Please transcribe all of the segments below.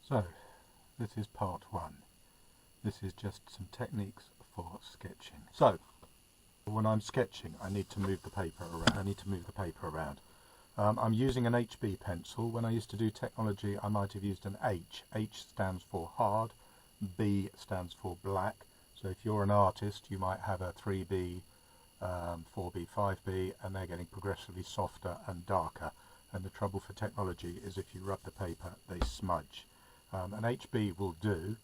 So, this is part one. This is just some techniques for sketching. So, when I'm sketching, I need to move the paper around. I'm using an HB pencil. When I used to do technology, I might have used an H. H stands for hard, B stands for black. So if you're an artist, you might have a 3B, 4B, 5B, and they're getting progressively softer and darker. And the trouble for technology is if you rub the paper, they smudge. An HB will do.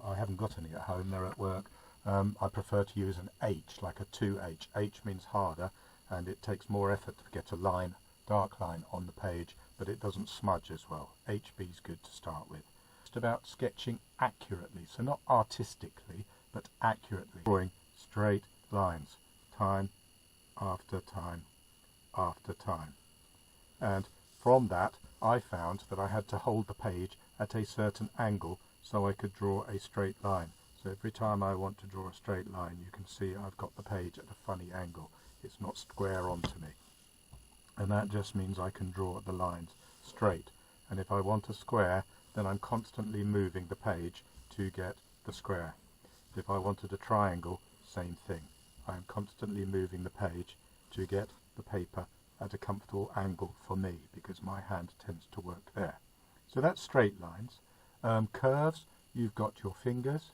I haven't got any at home, they're at work. I prefer to use an H, like a 2H. H means harder, and it takes more effort to get a line, dark line on the page, but it doesn't smudge as well. HB is good to start with. Just about sketching accurately, so not artistically, but accurately. Drawing straight lines, time after time after time. And from that, I found that I had to hold the page at a certain angle so I could draw a straight line. So every time I want to draw a straight line, you can see I've got the page at a funny angle. It's not square onto me. And that just means I can draw the lines straight. And if I want a square, then I'm constantly moving the page to get the square. If I wanted a triangle, same thing. I'm constantly moving the page to get the paper at a comfortable angle for me, because my hand tends to work there. So that's straight lines. Curves, you've got your fingers,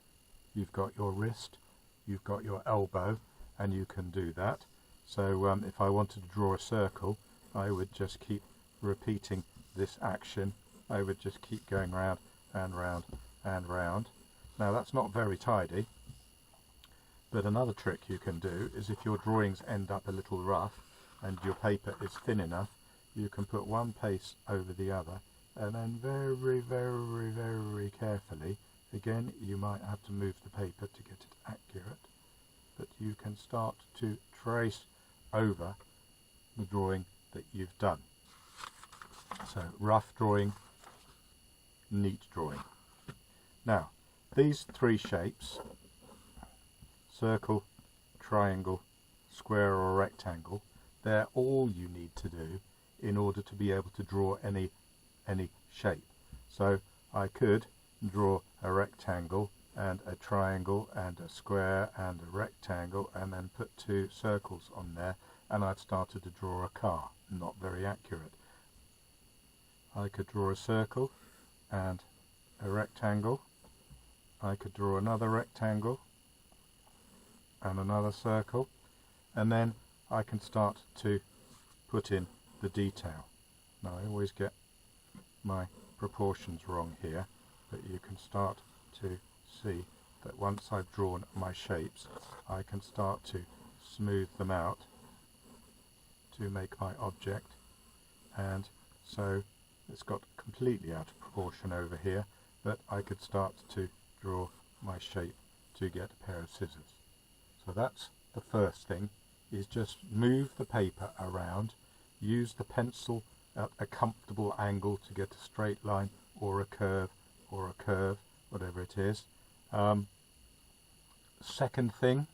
you've got your wrist, you've got your elbow, and you can do that. So if I wanted to draw a circle, I would just keep repeating this action. I would just keep going round and round and round. Now that's not very tidy, but another trick you can do is if your drawings end up a little rough and your paper is thin enough, you can put one pace over the other, and then very, very, very carefully, again you might have to move the paper to get it accurate, but you can start to trace over the drawing that you've done. So rough drawing, neat drawing. Now these three shapes, circle, triangle, square or rectangle, they're all you need to do in order to be able to draw any shape. So I could draw a rectangle and a triangle and a square and a rectangle and then put two circles on there, and I've started to draw a car. Not very accurate. I could draw a circle and a rectangle. I could draw another rectangle and another circle, and then I can start to put in the detail. Now I always get my proportions wrong here, but you can start to see that once I've drawn my shapes, I can start to smooth them out to make my object, and so it's got completely out of proportion over here, but I could start to draw my shape to get a pair of scissors. So that's the first thing, is just move the paper around, use the pencil at a comfortable angle to get a straight line or a curve, whatever it is. Second thing,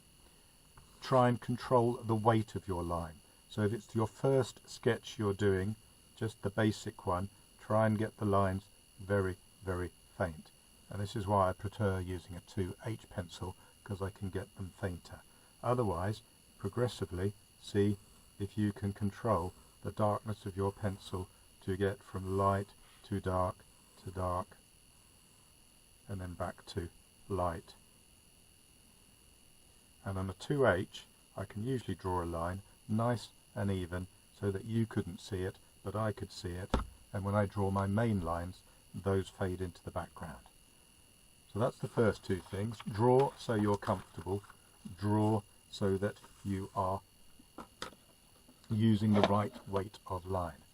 try and control the weight of your line. So if it's your first sketch you're doing, just the basic one, try and get the lines very, very faint. And this is why I prefer using a 2H pencil, because I can get them fainter. Otherwise, progressively, see if you can control the darkness of your pencil to get from light to dark, and then back to light. And on a 2H, I can usually draw a line nice and even so that you couldn't see it, but I could see it. And when I draw my main lines, those fade into the background. So that's the first two things. Draw so you're comfortable. Draw so that you are using the right weight of line.